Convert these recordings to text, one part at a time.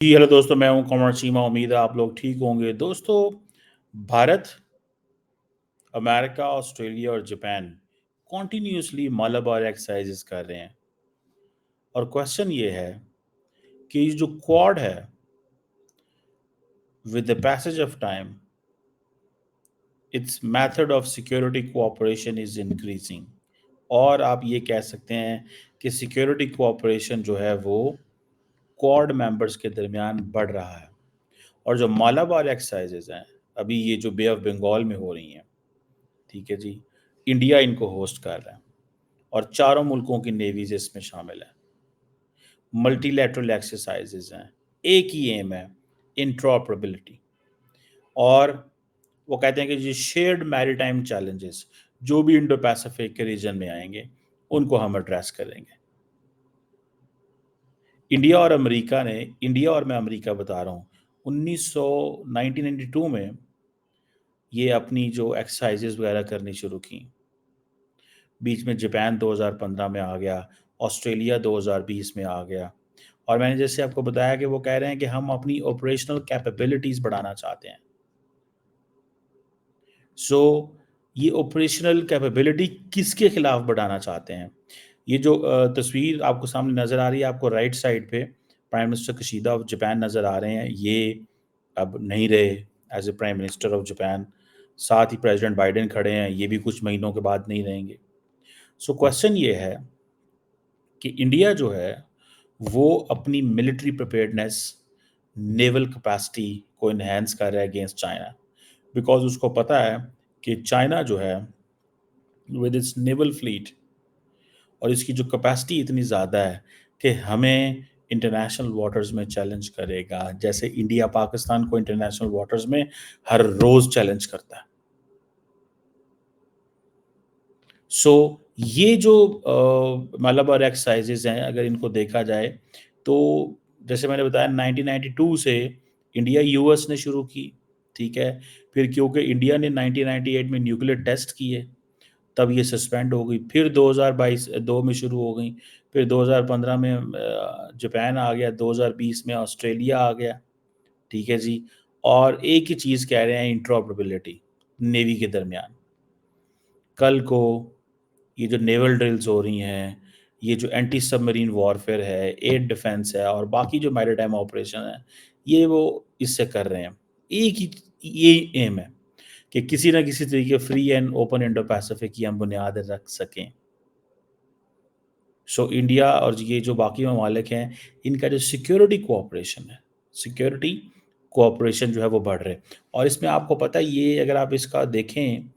जी hello दोस्तों, मैं हूं कमर चीमा। उम्मीद है आप लोग ठीक होंगे। दोस्तों, भारत, अमेरिका, ऑस्ट्रेलिया और जापान कॉन्टिन्यूसली मालाबार एक्सरसाइजेस कर रहे हैं। और क्वेश्चन ये है कि ये जो क्वाड है, with the passage of time it's method of security cooperation is increasing. और आप ये कह सकते हैं कि सिक्योरिटी कोऑपरेशन जो है वो क्वाड मेंबर्स के दरमियान बढ़ रहा है। और जो मालाबार एक्सरसाइजेस हैं, अभी ये जो बे ऑफ बंगाल में हो रही हैं, ठीक है जी, इंडिया इनको होस्ट कर रहा है और चारों मुल्कों की नेवीज इसमें शामिल है। मल्टीलैटरल एक्सरसाइजेज हैं, एक ही एम है, इंट्रॉपरेबिलिटी। और वो कहते हैं कि जो शेयर्ड मैरीटाइम चैलेंजेस जो भी इंडो पैसिफिक के रीजन में आएंगे उनको हम एड्रेस करेंगे। इंडिया और मैं अमेरिका बता रहा हूँ, 1992 में ये अपनी जो एक्सरसाइजेज वगैरह करनी शुरू की। बीच में जापान 2015 में आ गया, ऑस्ट्रेलिया 2020 में आ गया। और मैंने जैसे आपको बताया कि वो कह रहे हैं कि हम अपनी ऑपरेशनल कैपेबिलिटीज बढ़ाना चाहते हैं। सो ये ऑपरेशनल कैपेबिलिटी किसके खिलाफ बढ़ाना चाहते हैं? ये जो तस्वीर आपको सामने नज़र आ रही है, आपको राइट साइड पे prime minister Kishida of Japan नज़र आ रहे हैं। ये अब नहीं रहे as a prime minister of Japan. साथ ही प्रेसिडेंट बाइडेन खड़े हैं, ये भी कुछ महीनों के बाद नहीं रहेंगे। सो क्वेश्चन ये है कि इंडिया जो है वो अपनी मिलिट्री प्रिपेयर्डनेस, नेवल कैपेसिटी को इन्हेंस कर रहा है अगेंस्ट चाइना। बिकॉज उसको पता है कि चाइना जो है विद इट्स नेवल फ्लीट और इसकी जो कैपेसिटी इतनी ज़्यादा है कि हमें इंटरनेशनल वाटर्स में चैलेंज करेगा, जैसे इंडिया पाकिस्तान को इंटरनेशनल वाटर्स में हर रोज़ चैलेंज करता है। सो ये जो मालाबार एक्सरसाइजेज हैं, अगर इनको देखा जाए तो जैसे मैंने बताया 1992 से इंडिया यूएस ने शुरू की, ठीक है। फिर क्योंकि इंडिया ने 1998 में न्यूक्लियर टेस्ट किए, तब ये सस्पेंड हो गई। फिर 2022 दो में शुरू हो गई। फिर 2015 में जापान आ गया, 2020 में ऑस्ट्रेलिया आ गया, ठीक है जी। और एक ही चीज़ कह रहे हैं, इंट्रॉपरेबिलिटी नेवी के दरमियान। कल को ये जो नेवल ड्रिल्स हो रही हैं, ये जो एंटी सबमरीन वॉरफेयर है, एयर डिफेंस है और बाकी जो मैरीटाइम ऑपरेशन है, ये वो इससे कर रहे हैं। एक ही ये एम है कि किसी ना किसी तरीके free and open Indo Pacific की हम बुनियाद रख सकें। सो इंडिया और ये जो बाकी ममालिक हैं, इनका जो सिक्योरिटी कोऑपरेशन जो है वो बढ़ रहे हैं। और इसमें आपको पता है, ये अगर आप इसका देखें,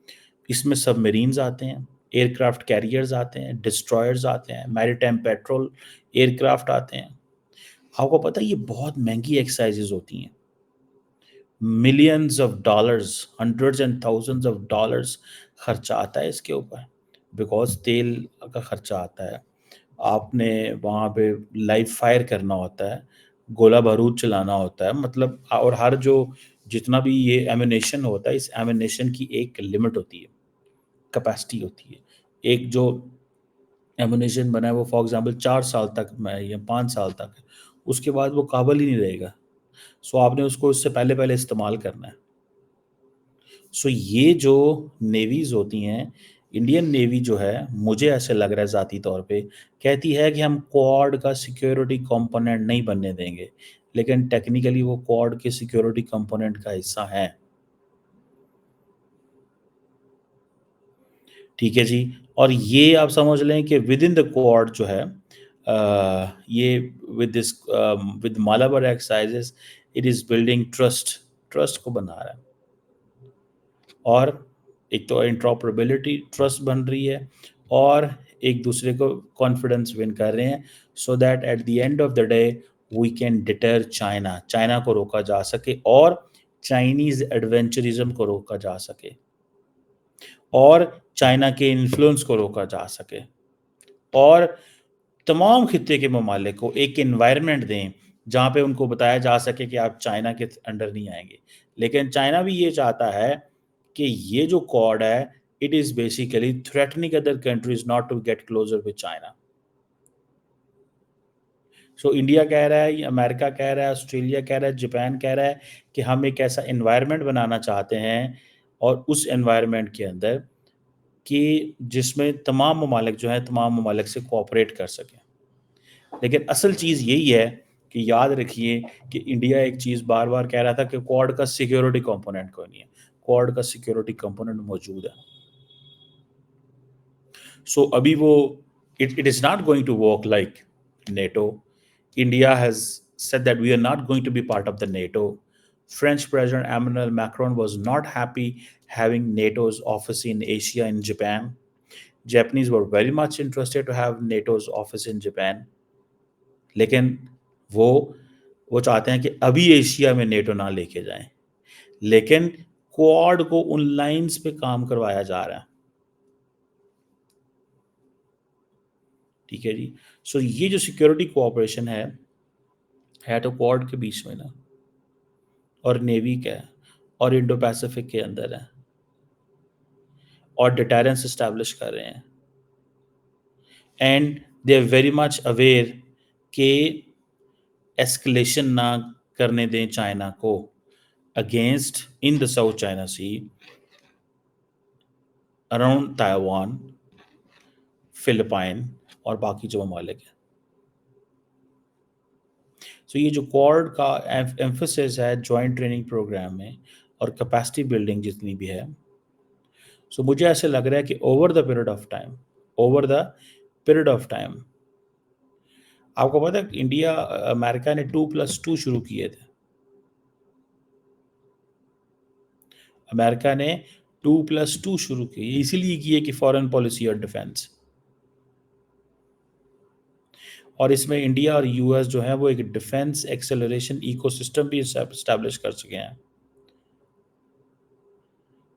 इसमें सबमरीन्स आते हैं, एयरक्राफ्ट कैरियर्स आते हैं, डिस्ट्रॉयर्स आते हैं, मैरीटाइम पेट्रोल एयरक्राफ्ट आते हैं। आपको पता है ये बहुत महंगी एक्सरसाइजेज होती हैं, millions of dollars, hundreds and thousands of dollars खर्चा आता है इसके ऊपर। बिकॉज तेल का खर्चा आता है, आपने वहाँ पे लाइव फायर करना होता है, गोला बारूद चलाना होता है, मतलब और हर जो जितना भी ये एमिनेशन होता है, इस एमिनेशन की एक लिमिट होती है, कैपेसिटी होती है। एक जो एमुनेशन बना है वो फॉर एग्जांपल 4 साल तक में या 5 साल तक है, उसके बाद वो काबल ही नहीं रहेगा। सो आपने उसको इससे पहले पहले इस्तेमाल करना है। सो ये जो नेवीज होती हैं, इंडियन नेवी जो है, मुझे ऐसे लग रहा है ज़ाती तौर पे, कहती है कि हम क्वाड का सिक्योरिटी कंपोनेंट नहीं बनने देंगे, लेकिन टेक्निकली वो क्वाड के सिक्योरिटी कंपोनेंट का हिस्सा है, ठीक है जी। और ये आप समझ लें कि विद इन द क्वाड जो है, ये with Malabar exercises it is building trust को बना रहा है। और एक तो इंट्रॉपरेबिलिटी ट्रस्ट बन रही है और एक दूसरे को कॉन्फिडेंस विन कर रहे हैं, so that at the end of the day we can deter China को रोका जा सके और चाइनीज एडवेंचरिज्म को रोका जा सके और चाइना के इन्फ्लुएंस को रोका जा सके और तमाम खित्ते के ममालिक को एक एनवायरनमेंट दें जहाँ पे उनको बताया जा सके कि आप चाइना के अंडर नहीं आएंगे। लेकिन चाइना भी ये चाहता है कि ये जो क्वाड है, it is basically threatening other countries not to get closer with China. So India कह रहा है, अमेरिका कह रहा है, ऑस्ट्रेलिया कह रहा है, जापान कह रहा है कि हम एक ऐसा एनवायरनमेंट बनाना चाहते हैं और उस एनवायरनमेंट के अंदर कि जिसमें तमाम ममालिक जो हैं तमाम ममालिक से कोऑपरेट कर सकें। लेकिन असल चीज़ यही है कि याद रखिए कि इंडिया एक चीज़ बार बार कह रहा था कि क्वाड का सिक्योरिटी कंपोनेंट कोई नहीं है। क्वाड का सिक्योरिटी कंपोनेंट मौजूद है। सो अभी वो it is not going to work like NATO. India has said that we are not going to be part of the NATO. French President Emmanuel Macron was not happy having NATO's office in Asia in Japan. Japanese were very much interested to have NATO's office in Japan. लेकिन वो वो चाहते हैं कि अभी Asia में NATO ना लेके जाएं, लेकिन क्वाड को उन लाइंस पे काम करवाया जा रहा है। ठीक है जी। सो ये जो सिक्योरिटी कोऑपरेशन है तो क्वाड के बीच में ना, और नेवी का है, और इंडो पैसिफिक के अंदर है, और डिटरेंस इस्टेब्लिश कर रहे हैं। And they are very much aware कि एस्केलेशन ना करने दें चाइना को against in the South China Sea, around Taiwan, Philippine और बाकी जो ममालिक हैं। सो ये जो क्वाड का एम्फोसिस है जॉइंट ट्रेनिंग प्रोग्राम में और कैपेसिटी बिल्डिंग जितनी भी है, सो मुझे ऐसे लग रहा है कि over the period of time आपको पता है इंडिया अमेरिका ने 2+2 शुरू किए थे। अमेरिका ने 2+2 शुरू किए, इसीलिए किए कि फॉरेन पॉलिसी और डिफेंस, और इसमें इंडिया और यूएस जो है वो एक डिफेंस एक्सेलरेशन इकोसिस्टम भी एस्टैब्लिश कर चुके हैं।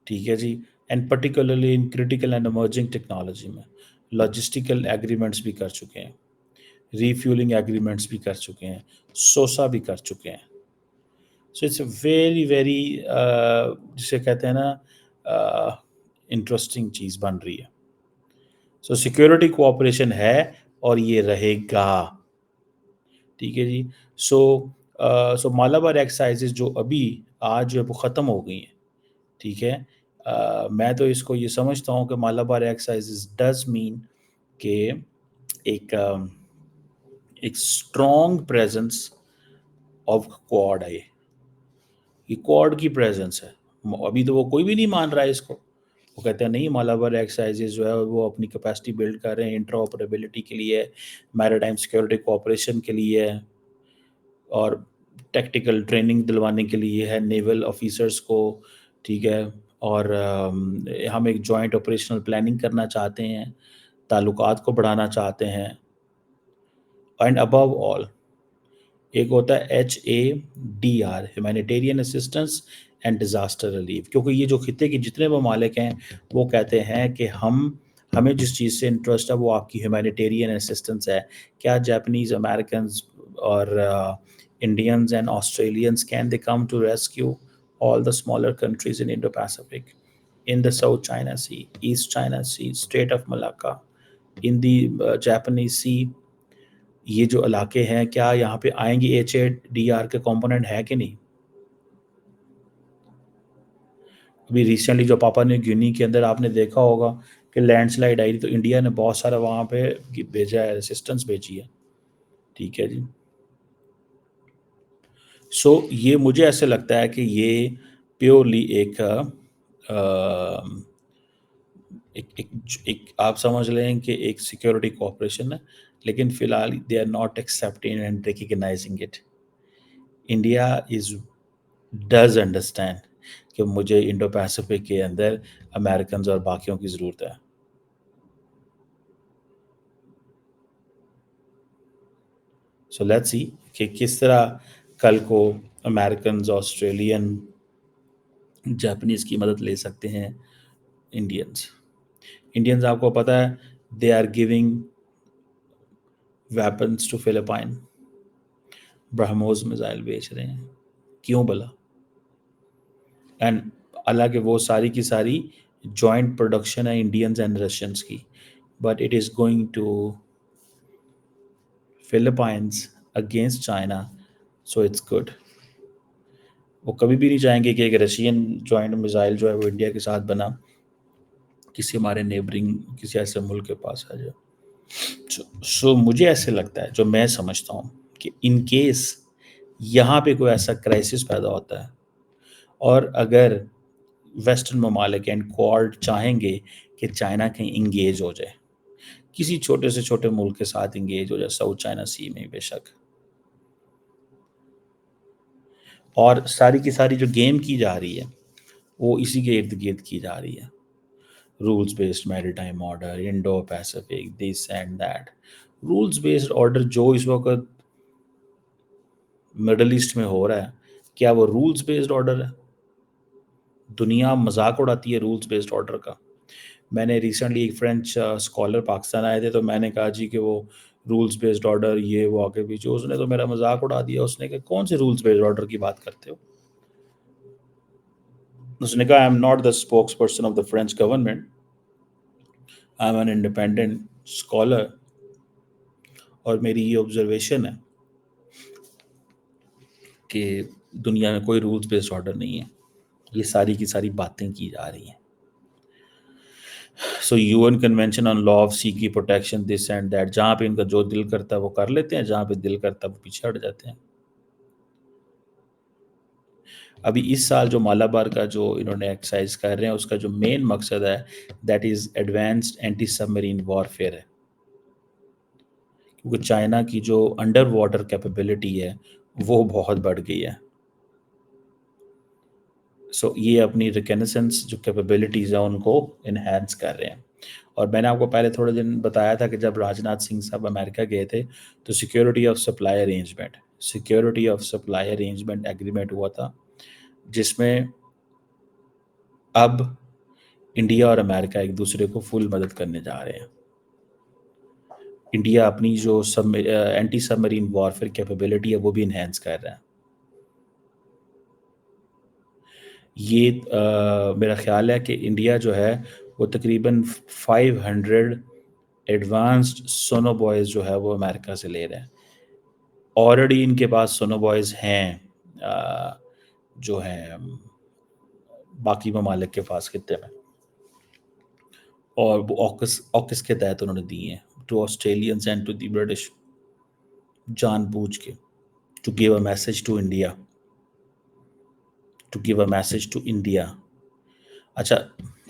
ठीक है जी। And particularly in critical and emerging technology में लॉजिस्टिकल एग्रीमेंट्स भी कर चुके हैं, रीफ्यूलिंग एग्रीमेंट्स भी कर चुके हैं, सोसा भी कर चुके हैं। सो इट्स वेरी वेरी जिसे कहते हैं ना इंटरेस्टिंग चीज़ बन रही है। सो सिक्योरिटी कोऑपरेशन है और ये रहेगा। ठीक है जी। सो मालाबार एक्सरसाइजेज जो अभी आज जो है वो ख़त्म हो गई हैं। ठीक है। मैं तो इसको ये समझता हूँ कि मालाबार एक्सरसाइजेज डज मीन कि एक स्ट्रॉन्ग प्रेजेंस ऑफ क्वाड है। ये क्वाड की प्रेजेंस है। अभी तो वो कोई भी नहीं मान रहा है इसको। वो कहते हैं नहीं, मालाबार एक्सरसाइजेज जो है वो अपनी कैपेसिटी बिल्ड कर रहे हैं, इंटरऑपरेबिलिटी के लिए, मैरीटाइम सिक्योरिटी कोऑपरेशन के लिए, और टेक्टिकल ट्रेनिंग दिलवाने के लिए है नेवल ऑफिसर्स को। ठीक है। और हम एक जॉइंट ऑपरेशनल प्लानिंग करना चाहते हैं, ताल्लुकात को बढ़ाना चाहते हैं, एंड अबव ऑल एक होता है HADR, humanitarian assistance and disaster relief. क्योंकि ये जो खिते के जितने ममालिक हैं वो कहते हैं कि हमें जिस चीज़ से इंटरेस्ट है वो आपकी ह्यूमैनिटेरियन असिस्टेंस है। क्या जापानीज़, अमेरिकन्स और Indians and Australians can they come to rescue all the smaller countries in Indo-Pacific, in the South China Sea, East China Sea, Strait of Malacca, in the Japanese Sea, ये जो इलाके हैं क्या यहाँ पे आएंगे? HADR के कंपोनेंट है कि नहीं? अभी रिसेंटली जो पापा न्यू गिनी के अंदर आपने देखा होगा कि लैंडस्लाइड आई, तो इंडिया ने बहुत सारा वहाँ पे भेजा है, असिस्टेंस भेजी है। ठीक है जी। सो ये मुझे ऐसे लगता है कि ये प्योरली एक आप समझ लें कि एक सिक्योरिटी कोऑपरेशन है, लेकिन फिलहाल they are not accepting and recognising it. India does understand कि मुझे इंडो पैसिफिक के अंदर अमेरिकन और बाकियों की ज़रूरत है। सो लेट्स सी कि किस तरह कल को अमेरिकन, ऑस्ट्रेलियन, जापानीज़ की मदद ले सकते हैं इंडियंस आपको पता है they are giving weapons to Philippine, BrahMos missile बेच रहे हैं। क्यों भला? एंड हालांकि वो सारी की सारी जॉइंट प्रोडक्शन है इंडियंस एंड रशियंस की, but it is going to Philippines against China. So it's good. وہ کبھی بھی نہیں چاہیں گے کہ ایک رشین جوائنٹ میزائل جو ہے وہ انڈیا کے ساتھ بنا کسی ہمارے نیبرنگ کسی ایسے ملک کے پاس آ جائے. سو مجھے ایسے لگتا ہے، جو میں سمجھتا ہوں، کہ ان کیس یہاں پہ کوئی ایسا کرائسس پیدا ہوتا ہے اور اگر ویسٹرن ممالک اینڈ کوارڈ چاہیں گے کہ چائنا کہیں انگیج ہو جائے، کسی چھوٹے سے چھوٹے ملک کے ساتھ انگیج ہو جائے، ساؤتھ چائنا سی میں بے شک، اور ساری کی ساری جو گیم کی جا رہی ہے وہ اسی کے ارد گرد کی جا رہی ہے. Rules based maritime order, Indo Pacific, this and that. Rules based order جو اس وقت مڈل ایسٹ میں ہو رہا ہے، کیا وہ رولز بیسڈ آرڈر ہے؟ دنیا مذاق اڑاتی ہے رولز بیسڈ آرڈر کا. میں نے ریسنٹلی ایک فرینچ اسکالر پاکستان آئے تھے، تو میں نے کہا جی کہ وہ رولز بیسڈ آرڈر یہ وہ آگے پیچھے، اس نے تو میرا مذاق اڑا دیا. اس نے کہا کون سے رولز بیسڈ آرڈر کی بات کرتے ہو؟ اس نے کہا I am not the spokes person of the French government, I am an independent scholar, اور میری یہ آبزرویشن ہے کہ دنیا میں کوئی رولز بیسڈ آرڈر نہیں ہے، یہ ساری کی ساری باتیں کی جا رہی ہیں. So U N convention on law of sea کی پروٹیکشن، دس اینڈ دیٹ، جہاں پہ ان کا جو دل کرتا ہے وہ کر لیتے ہیں، جہاں پہ دل کرتا ہے وہ پیچھے ہٹ جاتے ہیں. ابھی اس سال جو مالابار کا جو انہوں نے ایکسرسائز کر رہے ہیں، اس کا جو مین مقصد ہے that is advanced anti submarine warfare ہے، کیونکہ چائنا کی جو انڈر واٹر کیپیبلٹی ہے وہ بہت بڑھ گئی ہے. سو یہ اپنی ریکنیسنس جو کیپیبلٹیز ہیں ان کو انہینس کر رہے ہیں. اور میں نے آپ کو پہلے تھوڑے دن بتایا تھا کہ جب راجناتھ سنگھ صاحب امریکہ گئے تھے تو security of supply arrangement agreement ہوا تھا، جس میں اب انڈیا اور امریکہ ایک دوسرے کو فل مدد کرنے جا رہے ہیں. انڈیا اپنی جو anti submarine warfare capability ہے وہ بھی انہینس کر رہا ہے. یہ میرا خیال ہے کہ انڈیا جو ہے وہ تقریباً 500 ایڈوانسڈ سونو بوائز جو ہے وہ امریکہ سے لے رہے ہیں. آلریڈی ان کے پاس سونو بوائز ہیں جو ہیں باقی ممالک کے پاس خطے میں، اور وہ آکس کے تحت انہوں نے دی ہیں to Australians and to the British, جان بوجھ کے to give a message to India, اچھا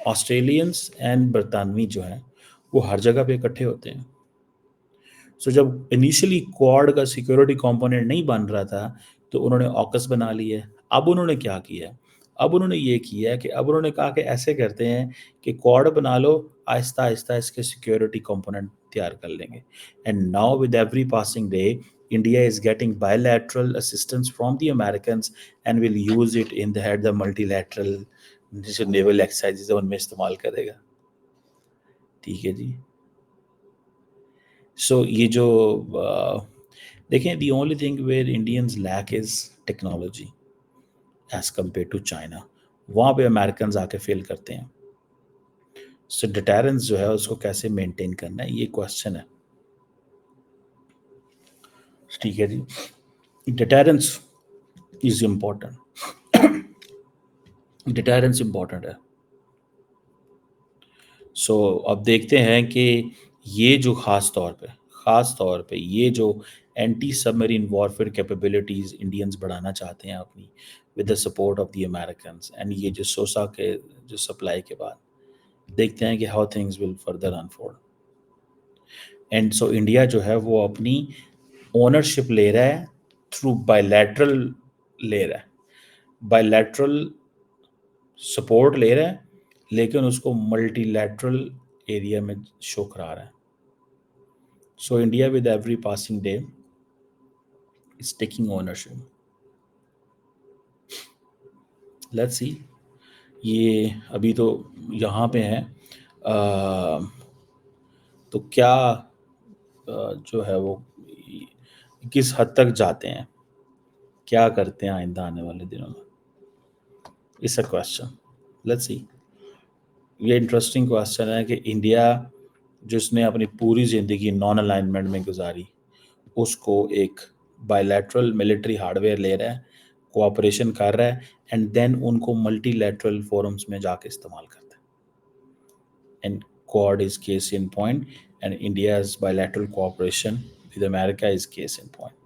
آسٹریلینس اینڈ برطانوی جو ہیں وہ ہر جگہ پہ اکٹھے ہوتے ہیں. سو جب انیشلی کوارڈ کا سیکورٹی کمپوننٹ نہیں بن رہا تھا تو انہوں نے آکس بنا لی ہے. اب انہوں نے کیا کیا ہے؟ اب انہوں نے یہ کیا ہے کہ اب انہوں نے کہا کہ ایسے کرتے ہیں کہ کوارڈ بنا لو، آہستہ آہستہ اس کے سیکورٹی کمپوننٹ تیار کر لیں گے. And now with every passing day India is getting bilateral assistance from the Americans and will use it in the multilateral جو نیول ایکسرسائزز ہیں ان میں استعمال کرے گا. ٹھیک ہے جی. سو یہ جو دیکھیں the only thing where Indians lack is technology as compare to China, وہاں پہ امیریکنز آ کے فیل کرتے ہیں. سو ڈیٹرنس جو ہے اس کو کیسے مینٹین کرنا ہے یہ کوشچن ہے. ٹھیک ہے جی. Deterrence is important, deterrence important ہے. سو اب دیکھتے ہیں کہ یہ جو خاص طور پہ یہ جو anti submarine warfare capabilities Indians بڑھانا چاہتے ہیں اپنی with the support of the Americans, and یہ جو سوسا کے جو سپلائی کے بعد دیکھتے ہیں کہ how things will further unfold. And so India جو ہے وہ اپنی اونرشپ لے رہا ہے تھرو بائیلیٹرل سپورٹ لے رہا ہے، لیکن اس کو ملٹی لیٹرل ایریا میں شو کرا رہا ہے. So India with every passing day is taking ownership. Let's see. یہ ابھی تو یہاں پہ ہیں تو کیا جو ہے وہ کس حد تک جاتے ہیں، کیا کرتے ہیں آئندہ آنے والے دنوں میں، اس اے کوشچن. Let's see. یہ انٹرسٹنگ کوشچن ہے کہ انڈیا جس نے اپنی پوری زندگی نان الائنمنٹ میں گزاری، اس کو ایک बायलैटरल मिलिट्री हार्डवेयर ले रहा है, कोऑपरेशन कर रहा है, एंड देन उनको मल्टीलैटरल फोरम्स में जाके इस्तेमाल करता है. And Quad is case in point, and India's bilateral cooperation with America is case in point.